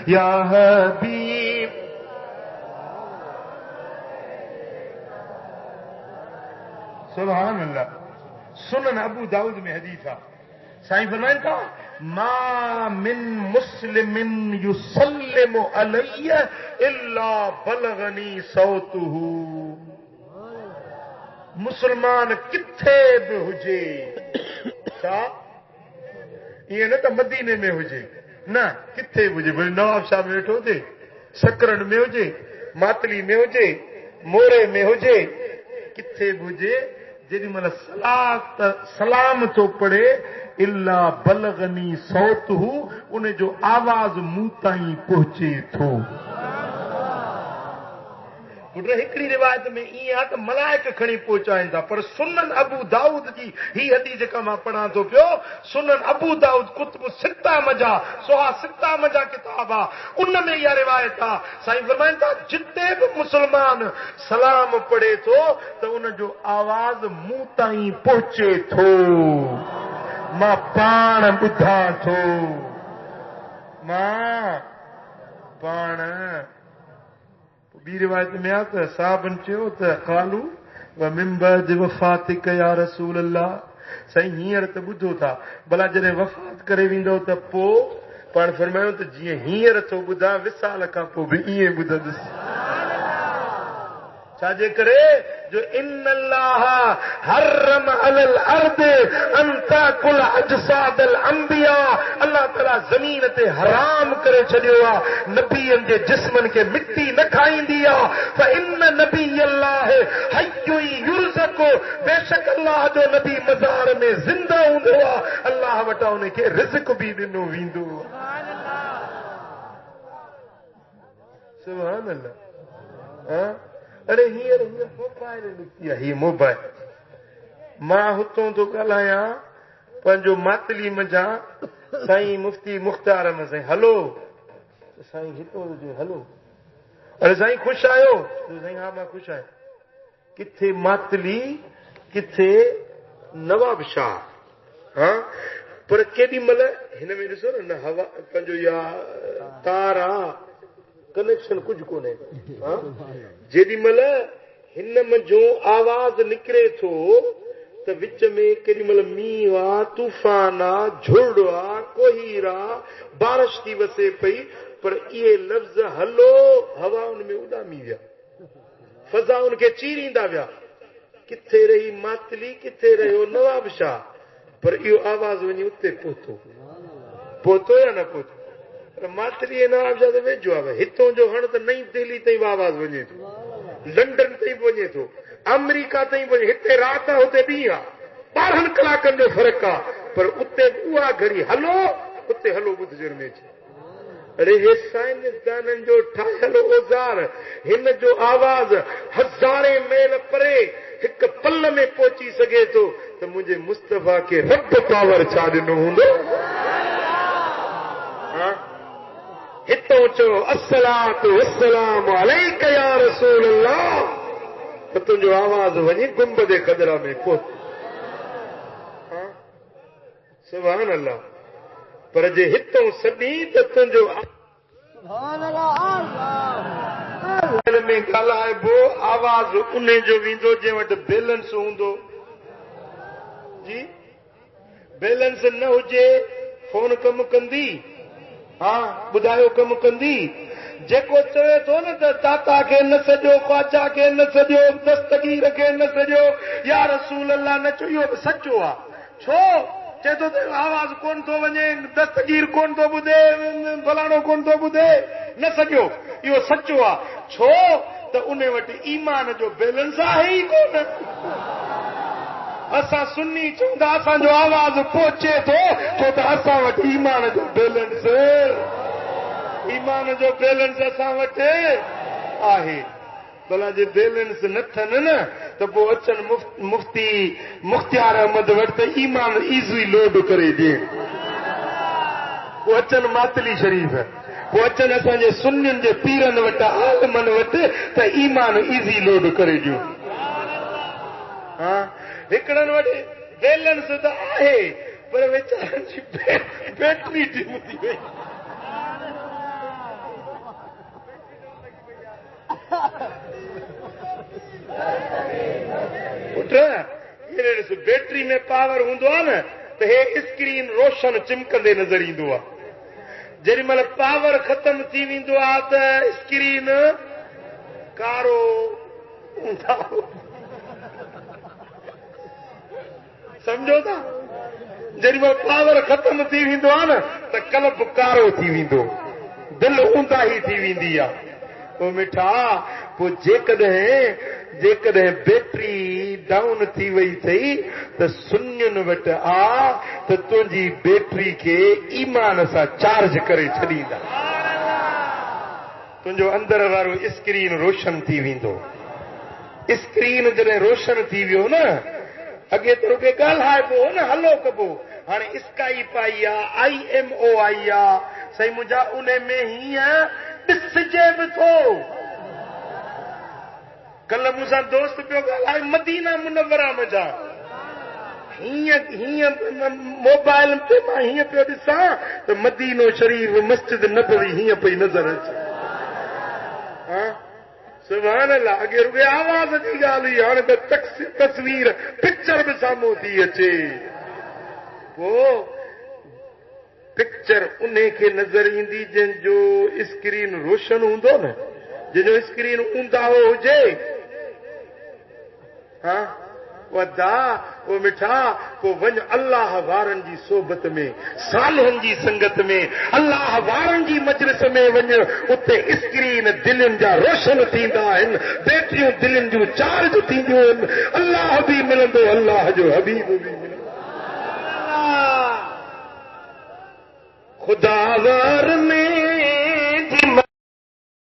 या हबीब। सुभान अल्लाह। सुनन अबू दाऊद में हदीस है, साईं फरमाइन था मा मिन मुस्लिमिन युसल्लिमु अलैया इल्ला बलगनी सौतुहू। मुसलमान किथे भी हुजे, छा ये न त मदीने में हुजे न, किथे भी हुजे, भले नवाब शाह में वेठो हुजे, सकरन में हुजे, मातली में हुजे, मोरे में हुजे, किथे भी हुजे, जेॾी महिल सलाम थो पढ़े इल्ला बलगनी सौतहू, उन जो आवाज़ मूं ताईं पहुचे थो। हिकिड़ी रिवायत में ईअं आहे त मलाइक खणी पहुचाइनि था, पर सुनन अबू दाऊद जी ही हदीस जेका मां पढ़ां थो पियो, सुनन अबू दाऊद कुतुब सित्ता मजा, सोहा सित्ता मजा किताब आहे, उन में इहा रिवायत आहे। साईं फरमाइनि था जिते बि मुसलमान सलाम पढ़े थो त उन जो आवाज़ मूं ताईं पहुचे थो, मां पाण ॿुधां थो, मां पाण। ॿी रिवायत में आहे त साहबनि चयो त क़ालू व मिन बअदि वफ़ातिक या रसूल अल्लाह, साईं हींअर त ॿुधो था, भला जॾहिं वफ़ात करे वेंदो त पोइ? पाण फरमायो त जीअं हींअर थो ॿुधां विसाल खां पोइ बि ईअं ॿुधंदुसि। छाजे करे जो इन अल्लाह हर्रम अलल अर्द अन ताकुल अजसादल अंबिया, अल्लाह ताला ज़मीन ते हराम करे छॾियो आहे नबीअनि जे जिस्मनि खे मिट्टी न खाईंदी आहे। फ इन नबी अल्लाह हय्यु युरज़क़ु, बेशक अल्लाह जो नबी मज़ार में ज़िंदा हूंदो आहे, अल्लाह वटां उनखे रिज़्क़ बि ॾिनो वेंदो। सुभान अल्लाह। अरे हींअर मोबाइल निकिती आहे, हीअ मोबाइल, मां हुतां थो ॻाल्हायां पंहिंजो मातली मञा साईं मुफ्ती मुख़्तार में, साईं हलो, साईं हितो हुजे हलो, अरे साईं ख़ुशि आहियो? साईं हा मां ख़ुशि आहियां। किथे मातली, किथे नवाब शाह, हा पर केॾी महिल हिन में ॾिसो न हवा पंहिंजो या तार आहे, कनेक्शन कुझु कोन्हे। जेॾी महिल हिन मंझो आवाज़ निकिरे थो त विच में केॾी महिल मींहुं आहे, तूफ़ान आहे, झुड़ आहे, कोहीर आहे, बारिश थी वसे पई, पर इहे लफ़्ज़ हलो हवा उन में उॾामी विया, फज़ा उनखे चीरींदा विया। किथे रही मातली, किथे रहियो नवाब शाह, पर इहो आवाज़ वञी उते पहुतो या न पहुतो? मातली नवाब शाह त वेझो आहे, हितां जो हण त नई दिल्ली ताईं आवाज़ वञे थो, लंडन ताईं वञे थो, अमेरिका ताईं वञे, हिते राति आहे हुते ॾींहुं आहे, 12 कलाकनि जो फ़र्क़ु आहे, पर उते उहा घड़ी हलो, उते हलो ॿुधजण में अचे। अरे हे साइंसदाननि जो ठाहियल औज़ार, हिन जो आवाज़ हज़ारे मेल परे हिकु पल में पहुची सघे थो, त मुंहिंजे मुस्तफ़ा खे रब पावर छा ॾिनो हूंदो? हितो चो अस्सलातु वस्सलामु अलैका या रसूल अल्लाह, त तुंहिंजो आवाज़ वञी गुंबद क़दरा में पहुतो। सुभान अल्लाह। पर जे हितो सॾी त तुंहिंजो में ॻाल्हाइबो, आवाज़ उन जो वेंदो जंहिं वटि बैलेंस हूंदो। जी बैलेंस न हुजे फोन कमु कंदी? हा ॿुधायो कमु कंदी? जेको चवे थो न त दाता खे न सॼो, ख्वाजा खे न सॼो, दस्तगीर खे न सॼो, या रसूल अल्लाह न चयो, इहो सचो आहे। छो चए थो त आवाज़ कोन थो वञे, दस्तगीर कोन थो ॿुधे, फलाणो कोन थो ॿुधे, न सॼो, इहो सचो आहे। छो त उन वटि ईमान जो बैलेंस आहे ई कोन। असां सुन्नी चवंदा असांजो आवाज़ पहुचे थो, छो त असां वटि ईमान जो बैलेंस, ईमान जो बैलेंस असां वटि आहे। भला जे बैलेंस न थियनि न त पोइ अचनि मुफ्ती मुख्तियार अहमद वटि त ईमान ईज़ी लोड करे ॾिए, पोइ अचनि मातली शरीफ़, पोइ अचनि असांजे सुन्नियुनि जे पीरनि वटि, आलमनि वटि त ईमान ईज़ी लोड करे ॾियो। हा हिकिड़नि वटि बैलेंस त आहे, पर वीचारनि जी बैटरी ढिम थी वई। पुट ये ॾिस बैटरी में पावर हूंदो आहे न त हे स्क्रीन रोशन चिमकंदे नज़र ईंदो आहे जेॾी महिल पावर ख़तम थी वेंदो आहे त स्क्रीन कारो सम्झो था जेॾी महिल पावर ख़तम थी वेंदो आहे न त कल्ब कारो थी वेंदो दिलि ऊंदाही थी वेंदी आहे पोइ मिठा पोइ जेकॾहिं बैटरी डाउन थी वई अथई त सुन्नियुनि वटि आ त तुंहिंजी बैटरी खे ईमान सां चार्ज करे छॾींदा तुंहिंजो अंदर वारो स्क्रीन रोशन थी वेंदो स्क्रीन जॾहिं रोशन थी वियो न अॻे त रुॻे ॻाल्हाइबो न हलो कबो हाणे स्काइप आई आहे IMO आई आहे साईं मुंहिंजा उन में हीअं ॾिसजे बि थो कल्ह मूंसां दोस्त पियो ॻाल्हाए मदीना मुनव्वरा मुंहिंजा हीअं मोबाइल ते मां हीअं पियो ॾिसां त मदीनो शरीफ मस्जिद नबवी हीअं पई नज़र अचे सुभान अल्लाह अॻे रुॻे आवाज़ जी ॻाल्हि हुई हाणे त तस्वीर पिक्चर बि साम्हूं थी अचे पोइ पिक्चर उन खे नज़र ईंदी जंहिंजो स्क्रीन रोशन हूंदो न जंहिंजो स्क्रीन ऊंदाहो हुजे हा वदा वो मिठा पोइ वञ अल्लाह वारनि जी सोबत में सालहनि जी संगत में अल्लाह वारनि जी मजलिस में वञ उते स्क्रीन दिलनि जा रोशन थींदा आहिनि बैटरियूं दिलनि जूं चार्ज थींदियूं आहिनि अल्लाह बि मिलंदो अल्लाह जो हबीब बि मिलंदो खुदा वार में